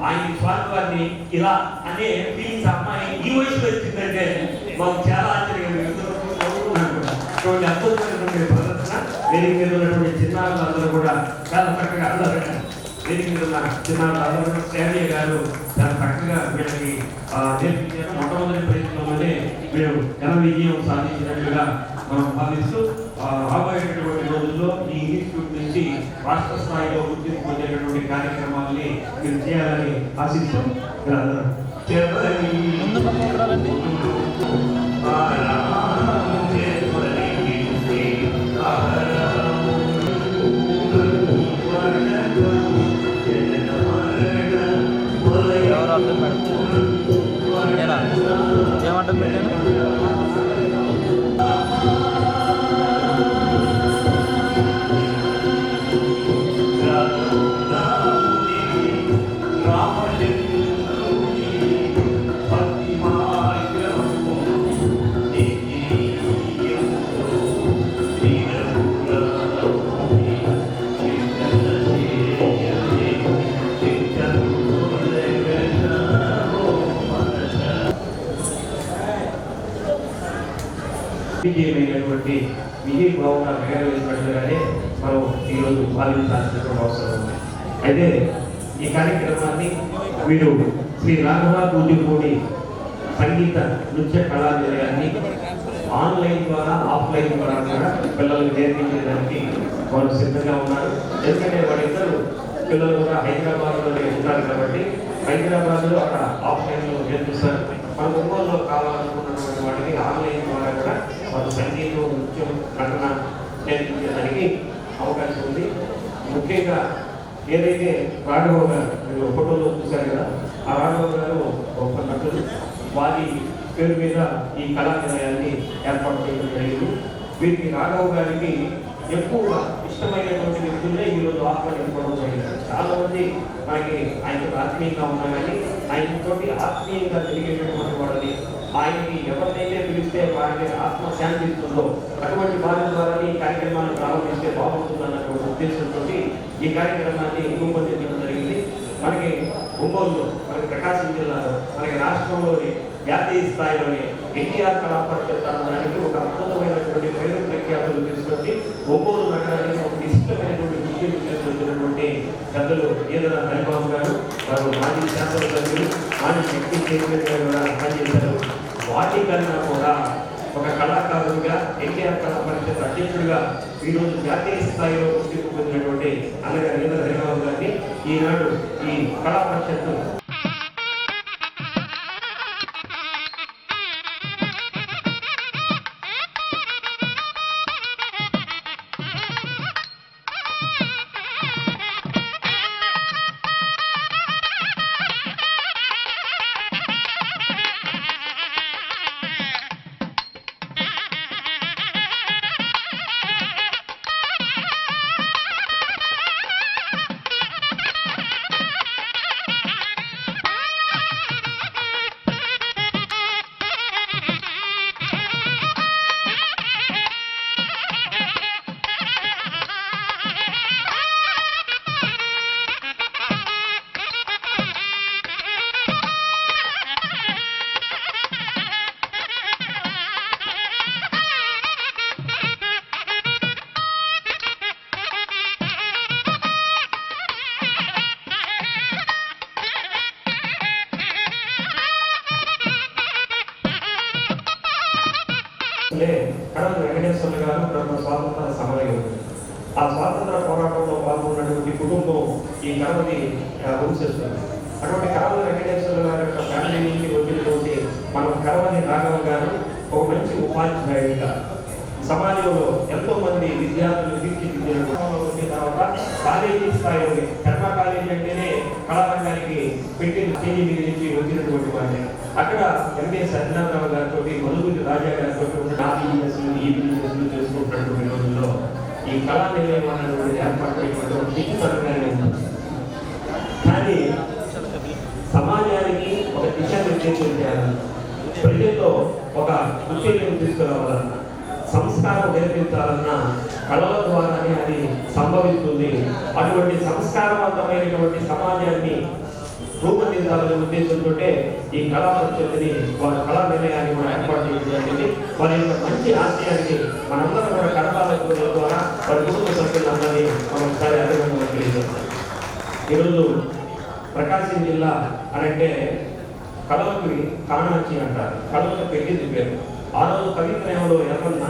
ఆయన స్వామి ఇలా అనే ఫీలింగ్స్ అమ్మాయి ఈ వయసులో వచ్చిందంటే మాకు చాలా ఆశ్చర్యంగా అద్భుతమైనటువంటి ప్రదర్శన. వేదిక మీద ఉన్నటువంటి చిన్నారులు అందరూ కూడా చాలా చక్కగా అందరూ వేదిక మీద ఉన్న చిన్నారులు అందరూ శ్రేణయ్య గారు చాలా చక్కగా వీళ్ళకి నేర్పించారు. మొట్టమొదటి ప్రయత్నంలోనే వీళ్ళు ఘన విజయం సాధించినట్లుగా మనం భావిస్తూ రాబోయేటటువంటి రోజుల్లో ఈ ఇన్స్టిట్యూట్ నుంచి రాష్ట్ర స్థాయిలో గుర్తింపు పొందేటటువంటి కార్యక్రమాలని మీరు చేయాలని ఆశిస్తూ ఏమంటుంది పెట్టాను విజయమైనటువంటి విజయ భావన నెరవేర్చినట్లుగానే మనం ఈరోజు పాల్గొనాల్సినటువంటి అవసరం ఉంది. అయితే ఈ కార్యక్రమాన్ని మీరు శ్రీ రాఘవ కూచిపూడి సంగీత నృత్య కళానిలయాన్ని ఆన్లైన్ ద్వారా ఆఫ్లైన్ ద్వారా కూడా పిల్లలకు నేర్పించడానికి వారు సిద్ధంగా ఉన్నారు. ఎందుకంటే వాళ్ళిద్దరు పిల్లలు కూడా హైదరాబాద్లోనే ఉన్నారు కాబట్టి హైదరాబాద్లో అక్కడ ఆఫ్లైన్లో నేర్పిస్తారు. మన ఒంగోలులో కావాలనుకున్నటువంటి వాటికి ఆన్లైన్ ద్వారా కూడా వాళ్ళు సంగీతం నృత్యం నటన నేర్పించడానికి అవకాశం ఉంది. ముఖ్యంగా ఏదైతే రాఘవ గారు మీరు ఫోటోలో చూశారు కదా, ఆ రాఘవ గారు ఒక నటులు, వారి పేరు మీద ఈ కళానిలయాన్ని ఏర్పాటు చేయడం జరిగింది. వీరికి రాఘవ గారికి ఎక్కువ ఇష్టమైనటువంటి వ్యక్తులే ఈరోజు ఆహ్వానించుకోవడం జరిగింది. చాలా మంది మనకి ఆయనతో ఆత్మీయంగా ఉన్నా కానీ ఆయనతోటి ఆత్మీయంగా తిరిగేటటువంటి వాళ్ళని, ఆయనకి ఎవరినైతే పిలిస్తే వారికి ఆత్మ శాంతిస్తుందో అటువంటి వారి ద్వారా ఈ కార్యక్రమాన్ని ప్రారంభిస్తే బాగుంటుందన్నటువంటి ఉద్దేశంతో ఈ కార్యక్రమాన్ని రూపొందించడం జరిగింది. మనకి ఒంగోలులో, మనకి ప్రకాశం జిల్లాలో, మనకి రాష్ట్రంలోని జాతీయ స్థాయిలోని ఎన్టీఆర్ కళా పరిషత్ అనడానికి ఒక అద్భుతమైనటువంటి పేరు ప్రఖ్యాతులు తీసుకొచ్చి ఒంగోలు నగరానికి ఒక ఇష్టమైనటువంటి గుర్తింపు తీసుకొచ్చినటువంటి పెద్దలు ఈదర హరిబాబు గారు, వారు మాజీ శాసనసభ్యులు, మాజీ శక్తి చైర్మన్ గారు కూడా పనిచేశారు. వాటికన్నా కూడా ఒక కళాకారుడిగా ఎన్టీఆర్ కళా పరిషత్ అధ్యక్షుడిగా ఈరోజు జాతీయ స్థాయిలో గుర్తింపు పొందినటువంటి అన్నగారు ఈదర హరిబాబు గారిని ఈనాడు ఈ కళా పరిషత్తు కడవ వెంకటేశ్వర గారు బ్రహ్మ స్వాతంత్ర సమరయోధుడు. ఆ స్వాతంత్ర పోరాటంలో పాల్గొన్నటువంటి కుటుంబం ఈ కడవని వంశిస్తుంది. అటువంటి కడవ వెంకటేశ్వర గారి యొక్క ఫ్యామిలీ నుంచి వచ్చినటువంటి మన కడవని రాఘవ గారు ఒక మంచి ఉపాధ్యాయుడిగా సమాజంలో ఎంతో మంది విద్యార్థులు తీర్చిదిద్దిన వచ్చిన తర్వాత కాలేజీ స్థాయిలో ధర్మ కాలేజీ అంటేనే కళారంగానికి పెట్టిన చేయి మీద నుంచి వచ్చినటువంటి వాడిని అక్కడ ఎంఏ సత్యనారాయణ గారితో మనుగురి రాజా గారితో ఉన్న ఆ బిజినెస్లు ఈ బిజినెస్లు చేసుకుంటున్నటువంటి రోజుల్లో ఈ కళా నిలయం అనేటువంటి ఏర్పాటు చేయడం దిక్కుతరంగానే ఉంది. కానీ సమాజానికి ఒక దిశానిర్దేశం చేయాలన్నా, ప్రజల్లో ఒక ఉత్తేజం తీసుకురావాలన్నా, సంస్కారం నేర్పించాలన్నా కళల ద్వారానే అది సంభవిస్తుంది. అటువంటి సంస్కారవంతమైనటువంటి సమాజాన్ని రూపొందించాలనే ఉద్దేశంతో ఈ కళా పరిషత్తుని వారి కళా నిలయాన్ని మనం ఏర్పాటు చేయడం జరిగింది. వారి యొక్క మంచి ఆశయానికి మనందరం కూడా కళాల ద్వారా వారి కుటుంబ సభ్యులందరినీ మనం ఒకసారి అభినందనలు తెలియజేస్తాం. ఈరోజు ప్రకాశం జిల్లా అనంటే కళలకు కాణాచి అంటారు, కళలకు పెట్టింది పేరు. ఆ రోజు కవి త్రయంలో ఎర్రన్న,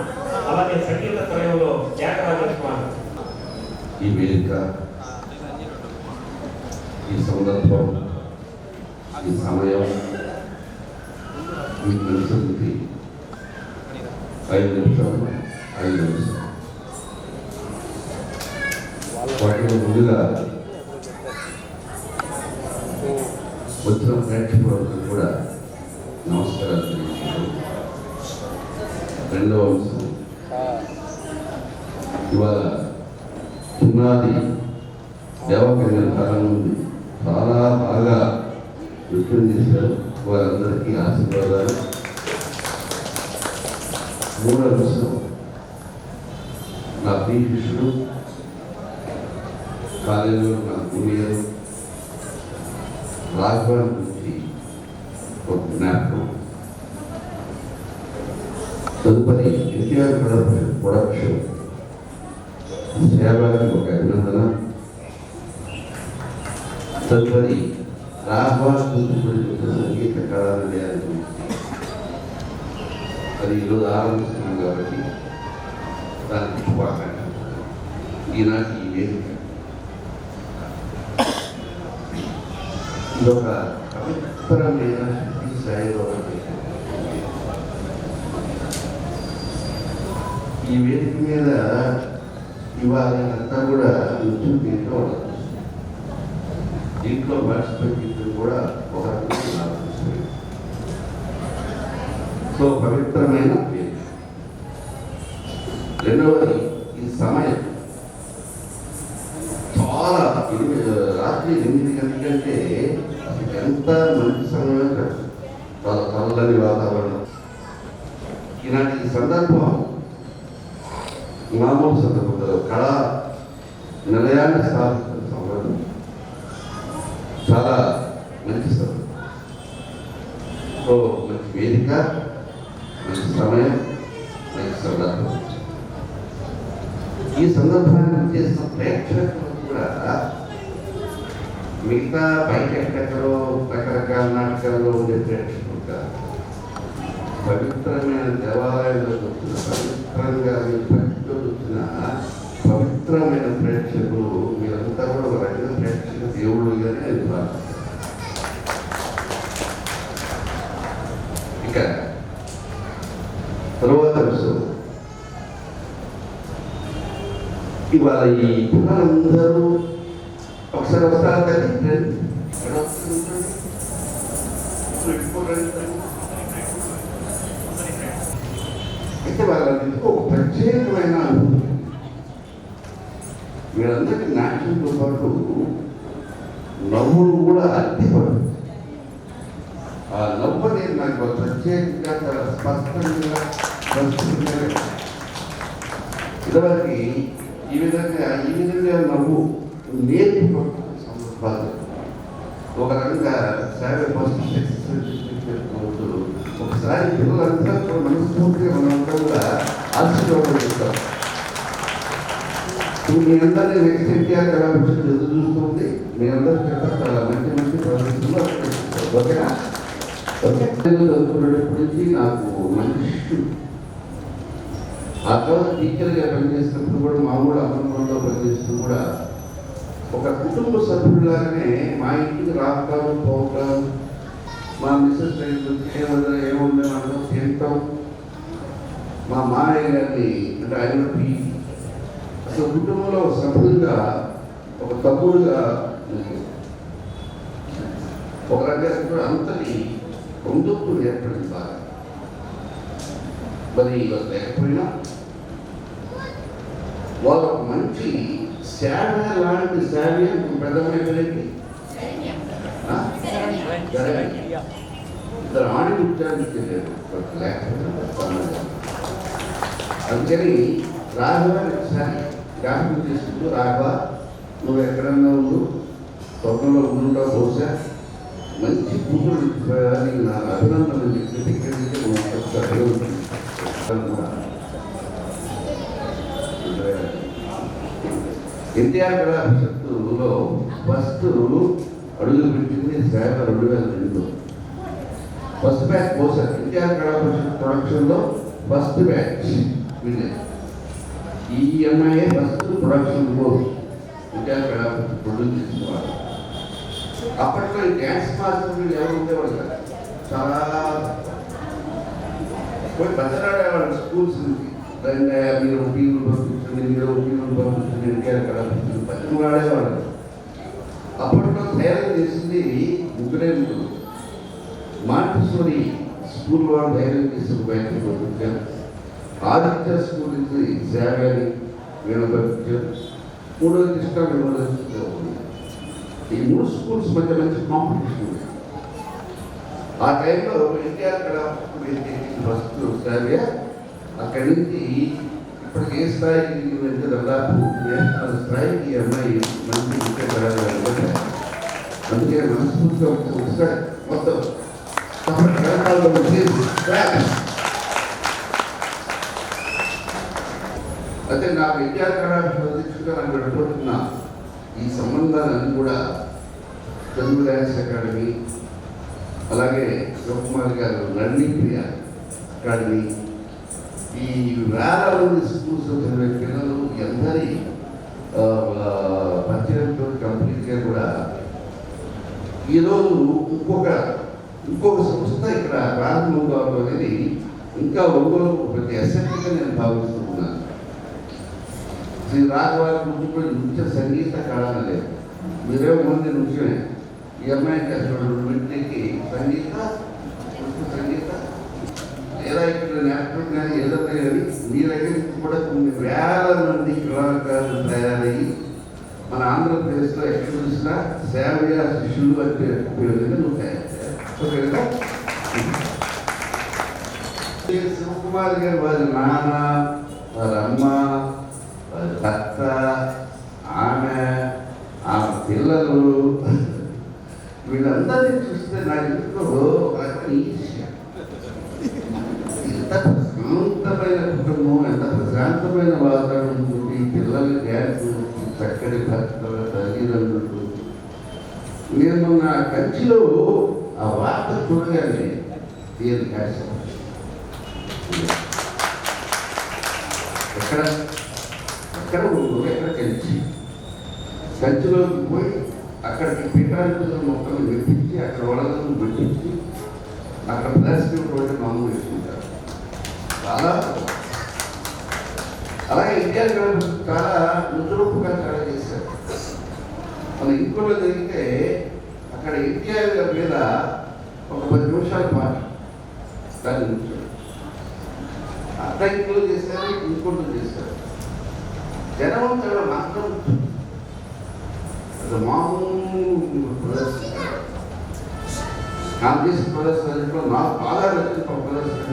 అలాగే సంగీత త్రయంలో త్యాగరాజస్వామి. ఈ వేదిక, ఈ సందర్భం, ఈ సమయం మీకు తెలుసుంది. 5 నిమిషాలు వాటిలో ముందుగా వచ్చిన ప్రేక్షకులకు కూడా నమస్కారాలు తెలియజేస్తాను. రెండవ అంశం, ఇవాళ పునాది దేవకన్య కాలం నుండి చాలా బాగా నృత్యం చేశారు. వారందరికీ ఆశీర్వాదాలు. మూడవ అంశం, నా ప్రియ శిష్యుడు, కాలేజీలో నా జూనియర్ రాఘవన్ గురించి ఒక జ్ఞాపకం. తదుపరి ఎన్టీఆర్ ప్రొడక్షన్ సేవకి ఒక అభినందన. తదుపరి రాఘవన్ గురించి సంగీత కళానిలయాన్ని గురించి అది ఈరోజు ఆరంభిస్తున్నాం కాబట్టి దానికి శుభాకాంక్షలు. ఈనాటి ఈ వేదిక ఇదొక పవిత్రమైన శక్తి స్థాయిలో ఈ వేదిక మీద ఇవాళ అంతా కూడా నృత్యం దీంట్లో ఉండదు. దీంట్లో పార్టిసిపేట్ కూడా ఒక రకంగా ఆలోచిస్తుంది. సో పవిత్రమైన వేదిక. రెండవది, ఈ సమయం చాలా రాత్రి 8 గంటలంటే ఎంత మంచి సమయం కాదు. చాలా చల్లని వాతావరణం. ఈనాటి ఈ సందర్భం మామూలు సందర్భంలో కళా నిలయాన్ని స్థాపిస్తున్న సందర్భం చాలా మంచి సందర్భం. సో మంచి వేదిక, మంచి సమయం, మంచి సందర్భం. ఈ సందర్భాన్ని చేసిన ప్రేక్షకులు కూడా మిగతా బయట ఎక్కడెక్కడో రకరకాల నాటకాల్లో ఉండే ప్రేక్షకులు కాదు. పవిత్రమైన దేవాలయంలోకి వచ్చిన, పవిత్రంగా భక్తితో వచ్చిన పవిత్రమైన ప్రేక్షకులు మీరంతా కూడా ఒక రకమైన ప్రేక్షక దేవుళ్ళుగానే అది భావిస్తారు. ఇక తరువాత విషయం, ఇవాళ ఈ పిల్లలందరూ ఒకసారి వస్తారు కానీ అయితే వాళ్ళందరికీ ఒక ప్రత్యేకమైన అనుభూతి. వీళ్ళందరికీ నాట్యంతో పాటు నవ్వులు కూడా అడ్డిపడుతుంది. ఆ నవ్వు అనేది నాకు ఒక ప్రత్యేకంగా చాలా స్పష్టంగా ఇదివరకు ఈ విధంగా నవ్వు నేర్చుకుంటున్న సందర్భాలు ఒక రకంగా సేవ ఒకసారి పిల్లలంతా మనస్ఫూర్తిగా మనంతా కూడా ఆశీర్వాదం చేస్తాం. మీ అందరినీ నెక్స్ట్ ఎన్టీఆర్ కళాభిషేకం ఎదురు చూస్తుంది. మీ అందరి చేత చాలా మంచి మంచి ప్రదర్శనలు ఓకేనా? ఓకే, చదువుకునేటప్పటి నుంచి నాకు మంచి ఆ తర్వాత టీచర్గా పనిచేసినప్పుడు కూడా మామూలు అమృతంలో పనిచేసినప్పుడు కూడా ఒక కుటుంబ సభ్యులాగానే మా ఇంటికి రావడం పోవడం, మా మిస్సెస్ ఏముండే మనం తింటాం, మా మామయ్య గారిని అంటే ఆయన అసలు కుటుంబంలో సభ్యులుగా ఒక తమ్ముడుగా ఒక రకంగా అంతటి బంధుత్వం ఏర్పడింది బాగా. మరి ఇవాళ లేకపోయినా వాళ్ళు ఒక మంచి సేవ లాంటి సేవ పెద్దమైనది ఇద్దరు ఆడి ఉద్యోగించలేదు లేకపోతే. అందుకని రాఘవ ఒకసారి జ్ఞాపకం చేసుకుంటూ, రాఘవ నువ్వు ఎక్కడన్నా ఉండు, స్వర్గంలో ఉండుంటావు, బహుశా మంచి కూతురు నీకు నా అభినందనలు చెప్పి ఇక్కడి నుంచి ఎన్టీఆర్ కళా పరిషత్తులో ఫస్ట్ అడుగులు పెట్టింది సేవ 2002. ఫస్ట్ బ్యాచ్ పోసారు ఎన్టీఆర్ కళా పరిషత్ ప్రొడక్షన్లో ఫస్ట్ బ్యాచ్ వీళ్ళే. ఈ అమ్మాయి ఫస్ట్ ప్రొడక్షన్ కోర్స్ ఎన్టీఆర్ కళా పరిషత్ ప్రొడ్యూస్ చేసేవాళ్ళు. అప్పట్లో ఈ డ్యాన్స్ మాస్టర్లు ఎవరు ఉండేవాళ్ళు కదా, చాలా పోయి బతలాడేవాళ్ళు స్కూల్స్ నుంచి. మీరు టీవీలు పంపించండి, మీరు టీవీలు పంపించండి, ఎన్టీఆర్ కళా పరిషత్ బతులు ఆడేవాళ్ళు. అప్పట్లో ధైర్యం చేసింది ముగ్గురే ముగ్గురు. మాంటెసోరీ స్కూల్ వాళ్ళు ధైర్యం చేసిన బయటకు పంపించారు. ఆదిత్య స్కూల్ నుంచి సేవని వీళ్ళు పంపించారు. మూడోది కృష్ణ యూనివర్సిటీ. ఈ 3 స్కూల్స్ మధ్య మంచి కాంపిటీషన్ ఉంది. ఆ టైంలో ఎన్టీఆర్ కళా ఫస్ట్ సేవ. అక్కడి నుంచి ఇప్పటికి ఏ స్థాయికి అంటే దాదాపు నేషనల్ స్థాయికి ఈ అమ్మాయి మంచి ముఖ్య కళాకారులు. అందుకే మనస్ఫూర్తిగా ఒకసారి మొత్తం అయితే నాకు ఎన్టీఆర్ కళా అధ్యక్షుడిగా నాకు అడుగుతున్న ఈ సంబంధాలన్నీ కూడా తెలుగు డ్యాన్స్ అకాడమీ, అలాగే శివకుమార్ గారు నళిని ప్రియ అకాడమీ, ఈ వేల మంది స్కూల్స్ చదివే పిల్లలు అందరి పరిచయంతో కంప్లీట్గా కూడా ఈరోజు ఇంకొక సంస్థ ఇక్కడ ప్రారంభం కావడం అనేది ఇంకా ఒంగోలు ప్రతి అసెంబ్లీగా నేను భావిస్తున్నాను. శ్రీ రాఘవ కూచిపూడి నృత్య సంగీత కళ లేదు, మీరేమో మంది నృత్యమే. ఈ అమ్మాయికి అసలు నృత్యకి సంగీత లేదా ఇక్కడ నేర్పడం కానీ ఏదైనా కానీ మీ దగ్గర కూడా కొన్ని వేల మంది కళాకారులు తయారయ్యి మన ఆంధ్రప్రదేశ్లో ఎక్కడ చూసినా సేవయ శిష్యులు అంటే పేరుగా నువ్వు తయారు చేయాలి. శివకుమార్ గారు వారి నాన్న, వారి అమ్మ, వారి భర్త, ఆమె పిల్లలు వీళ్ళందరినీ చూస్తే నాకు ఎందుకో ఎంత ప్రశాంతమైన కుటుంబం, ఎంత ప్రశాంతమైన వాతావరణం ఉంటుంది. పిల్లలు డ్యాన్స్, చక్కటి భర్తల తల్లిదండ్రులు. నేను మొన్న కంచిలో ఆ వార్త చూడగానే తీరు కాశ ఎక్కడ కంచిలోకి పోయి అక్కడికి పీఠాధిపతులు మొక్కలు పెట్టించి అక్కడ వాళ్ళను పెట్టించి అక్కడ ప్రదర్శించే మామూలు వేసుకుంటారు. చాలా అలాగే ఇండియా చాలా నుదురుపుగా చాలా చేశారు. మన ఇంకోలో జరిగితే అక్కడ ఇండియా మీద ఒక 10 నిమిషాల పాటు దాన్ని కూర్చోండి. అక్కడ ఇంట్లో చేశారు, ఇంకోటి చేశారు. జనం చాలా మాత్రం మామూలు ప్రదర్శన. నాకు చేసిన ప్రదర్శనలో నాకు బాగా నచ్చిన ప్రదర్శన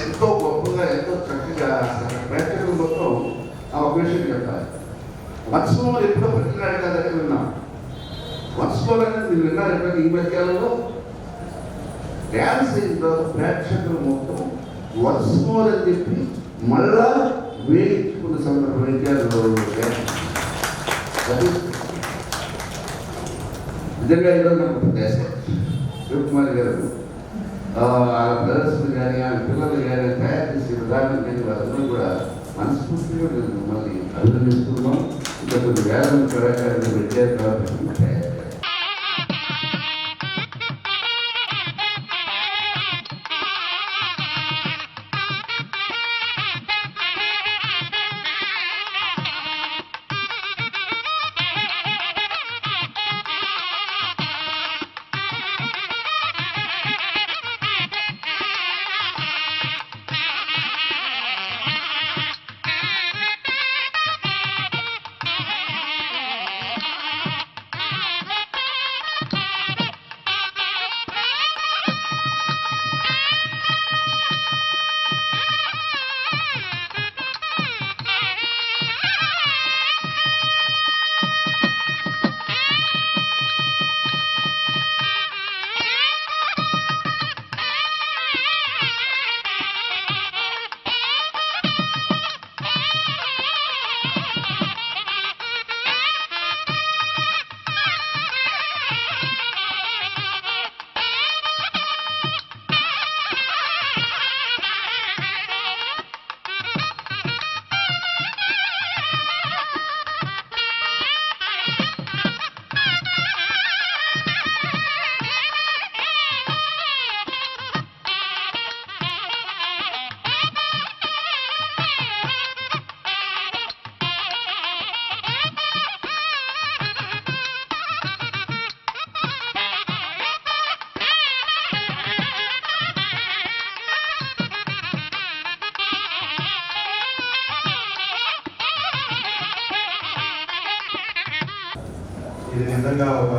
ఎంతో గొప్పగా, ఎంతో చక్కగా ప్రేక్షకులు మొత్తం ఆ ఒక విషయం చెప్పాలి. వత్సమోలు ఎప్పుడో పెట్టినాడు కదని విన్నాం. వత్సమోలు అనేది మీరు విన్నారు ఎప్పుడైనా ఈ మధ్యాహ్నంలో డ్యాన్స్ అయిన తర్వాత ప్రేక్షకులు మొత్తం వత్సమోలు అని చెప్పి మళ్ళా వేయించుకున్న సందర్భం నిజంగా ఈరోజు నాకు దేశం శివకుమార్ గారు ఆ ప్రదర్శన కానీ ఆ పిల్లలు కానీ తయారు చేసే విధానం కానీ వాళ్ళందరూ కూడా మనస్ఫూర్తిగా మిమ్మల్ని అభినందిస్తున్నాం. ఇంకా కొన్ని వేల మంది కళాకారులు విద్యార్థులు ఇది నిజంగా ఒక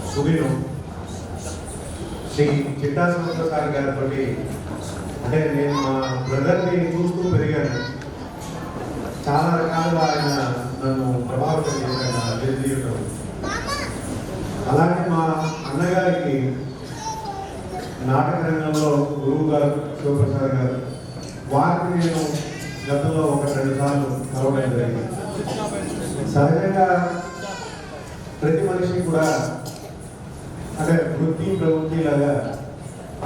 సుదినం. శ్రీ చిట్టా సంవత్సరాలు గారితో అంటే నేను మా బ్రదర్ని చూస్తూ పెరిగాను. చాలా రకాలుగా ఆయన నన్ను ప్రభావితం చేశాను జీవితం. అలాగే మా అన్నగారికి నాటక రంగంలో గురువు గారు శివప్రసాద్ గారు, వారిని నేను గతంలో 1-2 సార్లు కలవడం జరిగింది. సహజంగా ప్రతి మనిషి కూడా అంటే వృత్తి ప్రవృత్తి లాగా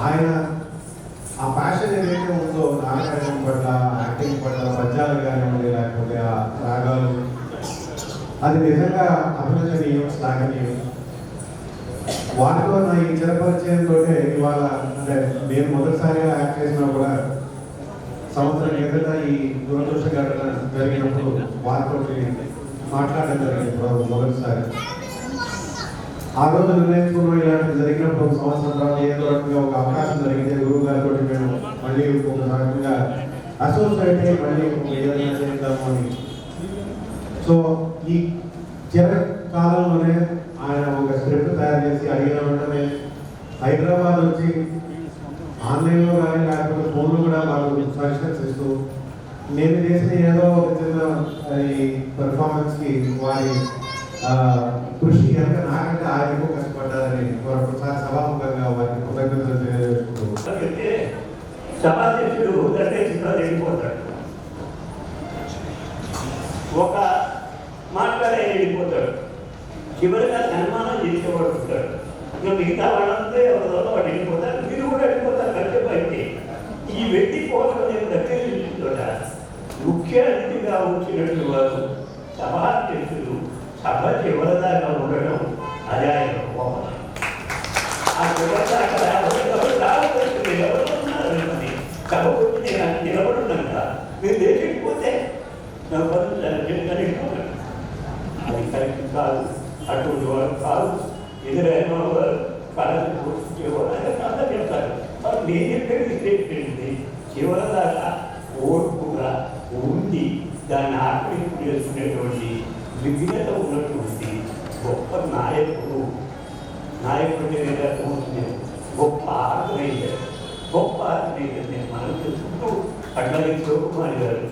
ఆయన ఆ ప్యాషన్ ఏదైతే ఉందో నాటకం పట్ల, యాక్టింగ్ పట్ల, పద్యాలు కానివ్వండి లేకపోతే ఆ రాగాలు, అది నిజంగా అభినందనీయం, శ్లాఘనీయం. వాటిలో నా ఈ చిరపరిచయంతో ఇవాళ అంటే నేను మొదటిసారిగా యాక్ట్ చేసినా కూడా సంవత్సరం కిందట ఈ దురదృష్ట ఘటన జరిగినప్పుడు వారితో మాట్లాడడం జరిగింది మొదటిసారి. ఆ రోజు నిర్ణయించుకున్న ఇలాంటి జరిగినప్పుడు ఒక సంవత్సరం తర్వాత ఏదో రకంగా ఒక అవకాశం జరిగితే గురువు గారితో మేము మళ్ళీ ఒక రకంగా అసోసియేట్ అయ్యి మళ్ళీ ఏదైనా చేద్దాము అని. సో ఈ చిరకాలంలోనే ఆయన ఒక స్క్రిప్ట్ తయారు చేసి అడిగిన వెంటనే హైదరాబాద్ వచ్చి ఆన్లైన్లో కానీ లేకపోతే ఫోన్లో కూడా వాళ్ళు సజెషన్స్ ఇస్తూ నేను చేసిన ఏదో ఒక చిన్న ఈ పెర్ఫార్మెన్స్కి వారి కృషి కనుక నాకంటే ఆయన ఎక్కువ కష్టపడ్డారని ఒకసారి సభాముఖంగా వారికి కృతజ్ఞతలు తెలియజేసుకుంటూ సభాధ్యక్షుడు వెళ్ళిపోతాడు, ఒక మాట్లాడే వెళ్ళిపోతాడు, చివరిగా సన్మానం చేసేవాడు ఉంటాడు. ఇంకా మిగతా వాళ్ళంతా ఎవరిలో వాడు వెళ్ళిపోతారు, మీరు కూడా వెళ్ళిపోతారు. కష్టపడితే ఈ వ్యక్తి కోసం నేను దగ్గర చూసిందోట ముఖ్య అతిథిగా వచ్చినట్టు వారు సభాధ్యక్షులు సభ చివరిదాకా ఉండడం అదే ఆయన కోపం. ఆ చివరిదాకా రావడానికి ఎవరు ఉన్నారు సభ వచ్చి నేను నిలబడున్నాక మీరు లేకపోతే నా పనులు జరిగిపోతాడు. అది కరెక్ట్ కాదు, అటువంటి వారు కాదు. ఎదురైన వారు కళలు పోషించేవారు అంతా చెప్తారు. నేను చెప్పేది ఏంటంటే చివరిదాకా ఓర్పుగా ఉండి దాన్ని ఆత్మీయం చేసుకునేటువంటి విఘ్నత ఉన్నటువంటి గొప్ప నాయకుడు అవుతుంది. గొప్ప ఆర్గనైజర్ నేను మనం తెలుసుకుంటూ అట్లాగే శివకుమార్ గారు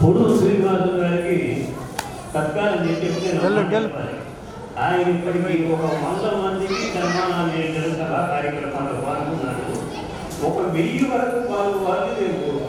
పొడు శ్రీనివాసు గారికి సత్కారం చేసి ఆయన ఇప్పటికీ ఒక 100 మందికి సన్మానాలు చేయడం సభా కార్యక్రమాలు పాల్గొన్నారు. 1000 వరకు వాళ్ళు నేను